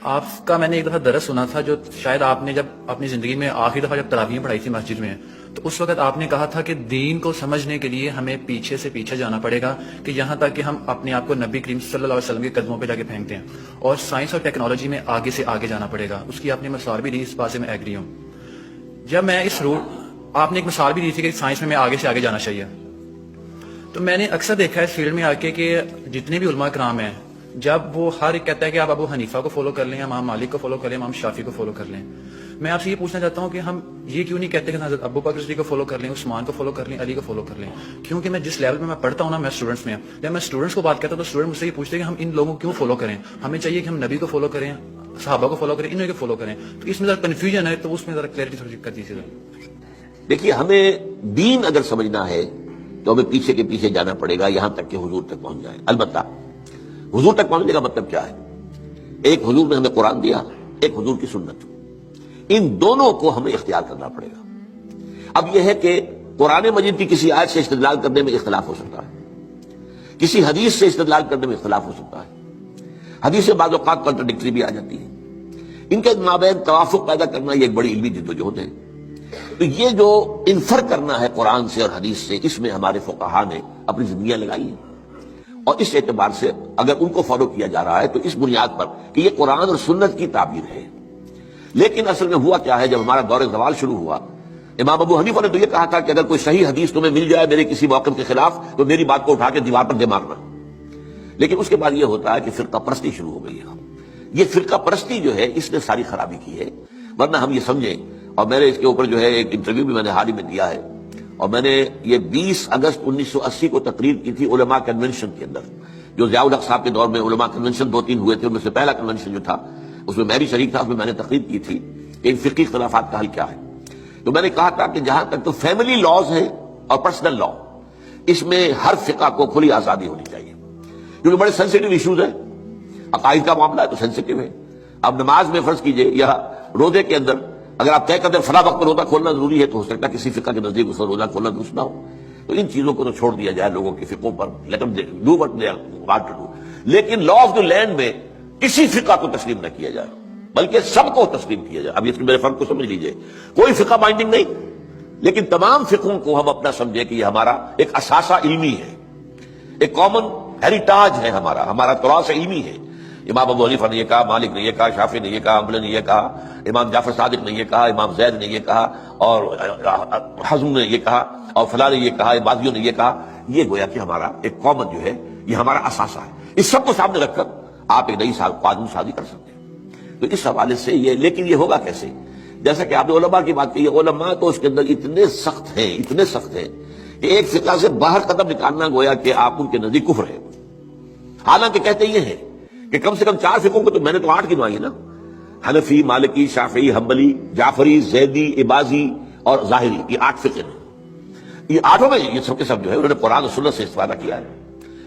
آپ کا میں نے ایک دفعہ درس سنا تھا جو شاید آپ نے جب اپنی زندگی میں آخری دفعہ جب تراویح پڑھائی تھی مسجد میں، تو اس وقت آپ نے کہا تھا کہ دین کو سمجھنے کے لیے ہمیں پیچھے سے پیچھے جانا پڑے گا، کہ یہاں تک کہ ہم اپنے آپ کو نبی کریم صلی اللہ علیہ وسلم کے قدموں پہ جا کے پھینکتے ہیں، اور سائنس اور ٹیکنالوجی میں آگے سے آگے جانا پڑے گا۔ اس کی آپ نے مثال بھی دی، اس بات سے میں ایگری ہوں۔ جب میں اس آپ نے ایک مثال بھی دی تھی کہ سائنس میں آگے سے آگے جانا چاہیے، تو میں نے اکثر دیکھا ہے اس فیلڈ میں آ کے کہ جتنے بھی علماء کرام ہیں، جب وہ ہر ایک کہتا ہے کہ آپ ابو حنیفہ کو فالو کر لیں، امام مالک کو فالو کر لیں، امام شافعی کو فالو کر لیں، میں آپ سے یہ پوچھنا چاہتا ہوں کہ ہم یہ کیوں نہیں کہتے کہ حضرت ابو بکر صدیق کو فالو کر لیں، عثمان کو فالو کر لیں، علی کو فالو کر لیں؟ کیونکہ میں جس لیول میں پڑھتا ہوں نا، میں اسٹوڈنٹس میں، جب میں اسٹوڈنٹس کو بات کرتا ہوں تو اسٹوڈنٹ مجھ سے یہ پوچھتے ہیں کہ ہم ان لوگوں کو کیوں فالو کریں؟ ہمیں چاہیے کہ ہم نبی کو فالو کریں، صحابہ کو فالو کریں، انہیں کو فالو کریں۔ تو اس میں ذرا کنفیوژن ہے، تو اس میں ذرا کلیئرٹی تھوڑی کر دیجیے۔ دیکھیے، ہمیں دین اگر سمجھنا ہے تو ہمیں پیچھے کے پیچھے جانا پڑے گا یہاں تک کہ حضور تک پہنچ جائے۔ البتہ حضور تک پہنچنے کا مطلب کیا ہے؟ ایک حضور نے ہمیں قرآن دیا، ایک حضور کی سنت، ان دونوں کو ہمیں اختیار کرنا پڑے گا۔ اب یہ ہے کہ قرآن مجید کی کسی آیت سے استدلال کرنے میں اختلاف ہو سکتا ہے، کسی حدیث سے استدلال کرنے میں اختلاف ہو سکتا ہے، حدیثیں بعض اوقات کنٹراڈکٹری بھی آ جاتی ہیں، ان کے مابین توافق پیدا کرنا یہ ایک بڑی علمی جدوجہد ہے۔ تو یہ جو انفر کرنا ہے قرآن سے اور حدیث سے، اس میں ہمارے فقہا نے اپنی زندگیاں لگائی ہیں، اور اس اعتبار سے اگر ان کو فالو کیا جا رہا ہے تو اس بنیاد پر کہ یہ قرآن اور سنت کی تعبیر ہے۔ لیکن اصل میں ہوا کیا ہے، جب ہمارا دور زوال شروع ہوا، امام ابو حنیفہ نے تو یہ کہا تھا کہ اگر کوئی صحیح حدیث تمہیں مل جائے میرے کسی موقف کے خلاف تو میری بات کو اٹھا کے دیوار پر دے مارنا۔ لیکن اس کے بعد یہ ہوتا ہے کہ فرقہ پرستی شروع ہو گئی ہے۔ یہ فرقہ پرستی جو ہے اس نے ساری خرابی کی ہے، ورنہ ہم یہ سمجھیں، اور میں نے اس کے اوپر جو ہے ایک انٹرویو بھی میں نے حال ہی میں دیا ہے، اور میں نے یہ 20 اگست 1980 کو تقریر کی تھی علماء کنونشن کے اندر، جو ضیاء الحق صاحب کے دور میں علماء کنونشن 2-3 ہوئے تھے، ان میں سے پہلا کنونشن جو تھا اس میں میں بھی شریک تھا، اس میں میں نے تقریر کی تھی کہ ان فقہی اختلافات کا حل کیا ہے۔ تو میں نے کہا تھا کہ جہاں تک تو فیملی لاز ہے اور پرسنل لا، اس میں ہر فقہ کو کھلی آزادی ہونی چاہیے، کیونکہ بڑے سینسیٹیو ایشوز ہیں، عقائد کا معاملہ ہے تو سینسیٹیو ہے۔ اب نماز میں فرض کیجئے یا روزے کے اندر اگر آپ طے کرتے ہیں فلاں وقت پر روزہ کھولنا ضروری ہے، تو ہو سکتا ہے کسی فقہ کے نزدیک اس پر روزہ کھولنا درست نہ ہو، تو ان چیزوں کو تو چھوڑ دیا جائے لوگوں کے فقہوں پر، let them do what they are want to do. لیکن لا آف دی لینڈ میں کسی فقہ کو تسلیم نہ کیا جائے، بلکہ سب کو تسلیم کیا جائے۔ اب اس میں میرے فرق کو سمجھ لیجئے، کوئی فقہ بائنڈنگ نہیں، لیکن تمام فقہوں کو ہم اپنا سمجھے کہ یہ ہمارا ایک اثاثہ علمی ہے، ایک کامن ہیریٹاج ہے، ہمارا تراث علمی ہے۔ امام ابو حنیفہ نے یہ کہا، مالک نے یہ کہا، شافعی نے یہ کہا، حنبلی نے یہ کہا، امام جعفر صادق نے یہ کہا، امام زید نے یہ کہا، اور حزم نے یہ کہا، اور فلاں نے یہ کہا، بازیوں نے یہ کہا۔ یہ گویا کہ ہمارا ایک کامن جو ہے، یہ ہمارا اثاثہ ہے۔ اس سب کو سامنے رکھ کر آپ ایک نئی قانون سازی کر سکتے ہیں۔ تو اس حوالے سے یہ، لیکن یہ ہوگا کیسے؟ جیسا کہ آپ نے علماء کی بات کی، علماء تو اس کے اندر اتنے سخت ہیں کہ ایک فقہ سے باہر قدم نکالنا گویا کہ آپ ان کے نزدیک کفر ہے۔ حالانکہ کہتے یہ ہیں کہ کم سے کم 4 فقہوں کو، تو میں نے تو 8 گنوائی ہے نا، حنفی، مالکی، شافعی، حنبلی، جعفری، زیدی، عباضی اور ظاہری، یہ 8 فقہ ہیں۔ یہ 8 میں یہ سب کے سب جو ہے انہوں نے قرآن اور سنت سے استفادہ کیا ہے۔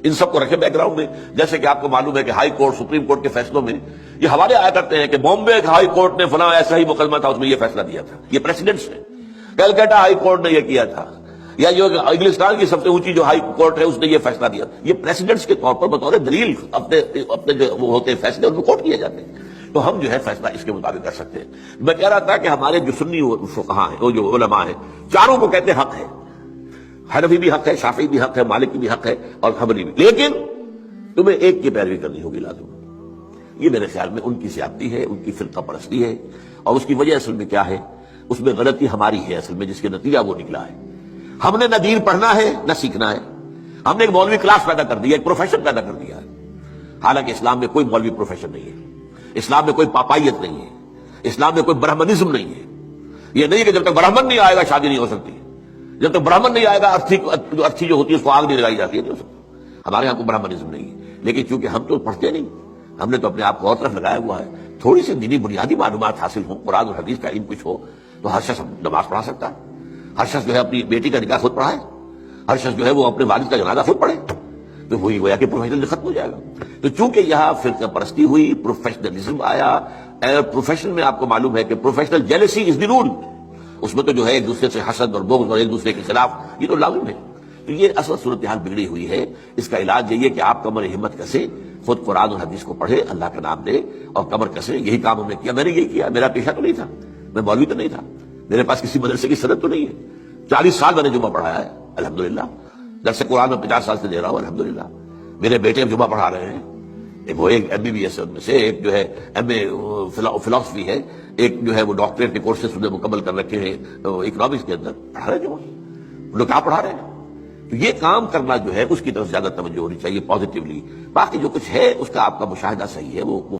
ان سب کو رکھے بیک گراؤنڈ میں، جیسے کہ آپ کو معلوم ہے کہ ہائی کورٹ، سپریم کورٹ کے فیصلوں میں یہ حوالے آیا کرتے ہیں کہ بامبے ہائی کورٹ نے فلاں ایسا ہی مقدمہ تھا، اس میں یہ فیصلہ دیا تھا۔ یہ پریسیڈنٹس ہے۔ کلکتہ ہائی کورٹ نے یہ کیا تھا، یا جو انگلستان کی سب سے اونچی جو ہائی کورٹ ہے اس نے یہ فیصلہ دیا۔ یہ پریسیڈنٹس کے طور پر بطور دلیل اپنے جو وہ ہوتے ہیں فیصلے ان کو کوٹ کیے جاتے ہیں، تو ہم جو ہے فیصلہ اس کے مطابق کر سکتے ہیں۔ میں کہہ رہا تھا کہ ہمارے جو سنی فقہاء ہیں، وہ جو علماء ہیں، چاروں کو کہتے ہیں حق ہے، حنفی بھی حق ہے، شافعی بھی حق ہے، مالکی بھی حق ہے اور حنبلی بھی، لیکن تمہیں ایک کی پیروی کرنی ہوگی لازم۔ یہ میرے خیال میں ان کی زیادتی ہے، ان کی فرقہ پرستی ہے، اور اس کی وجہ اصل میں کیا ہے، اس میں غلطی ہماری ہے اصل میں، جس کے نتیجہ وہ نکلا ہے۔ ہم نے نہ دین پڑھنا ہے نہ سیکھنا ہے، ہم نے ایک مولوی کلاس پیدا کر دیا، ایک پروفیشن پیدا کر دیا ہے۔ حالانکہ اسلام میں کوئی مولوی پروفیشن نہیں ہے، اسلام میں کوئی پاپائیت نہیں ہے، اسلام میں کوئی برہمنزم نہیں ہے۔ یہ نہیں کہ جب تک برہمن نہیں آئے گا شادی نہیں ہو سکتی، جب تک برہمن نہیں آئے گا ارتھی جو ہوتی ہے اس کو آگ نہیں لگائی جاتی ہے، نہیں ہو سکتا۔ ہمارے ہاں کوئی برہمنزم نہیں ہے، لیکن چونکہ ہم تو پڑھتے نہیں، ہم نے تو اپنے آپ کو اور طرف لگایا ہوا ہے۔ تھوڑی سی دینی بنیادی معلومات حاصل ہوں، قرآن اور حدیث کا علم کچھ ہو، تو ہر شخص نماز پڑھا سکتا ہے، ہر شخص جو ہے اپنی بیٹی کا نکاح خود پڑھائے، ہر شخص جو ہے وہ اپنے والد کا جنازہ خود پڑھے، تو وہی گویا کہ پروفیشنل ختم ہو جائے گا۔ تو چونکہ یہاں فرقہ پرستی ہوئی، پروفیشنلزم آیا، پروفیشن میں آپ کو معلوم ہے کہ پروفیشنل جیلسی از دی رول، اس میں تو جو ہے ایک دوسرے سے حسد اور بغض اور ایک دوسرے کے خلاف، یہ تو لازم ہے۔ تو یہ اصل صورتحال بگڑی ہوئی ہے، اس کا علاج یہی ہے کہ آپ کمر ہمت کسے، خود قرآن اور حدیث کو پڑھے، اللہ کا نام لے اور کمر کسے. یہی کام ہم نے کیا. میں نے یہی کیا. میرا پیشہ تو نہیں تھا، میں مولوی تو نہیں تھا، میرے پاس کسی مدرسے کی سند تو نہیں ہے. 40 سال میں نے جمعہ پڑھایا ہے الحمدللہ. درس قرآن میں 50 سال سے دے رہا ہوں الحمدللہ. میرے بیٹے جمعہ پڑھا رہے ہیں. وہ ایک MBBS ہے ان میں سے، ایک جو ہے MA فلاسفی ہے، ایک جو ہے وہ ڈاکٹریٹ کے کورسز انہیں مکمل کر رکھے ہیں اکنامکس کے اندر. پڑھا رہے ہیں جمعہ. لوگ کہاں پڑھا رہے ہیں. تو یہ کام کرنا جو ہے اس کی طرف زیادہ توجہ ہونی چاہیے پازیٹیولی. باقی جو کچھ ہے اس کا آپ کا مشاہدہ صحیح ہے، وہ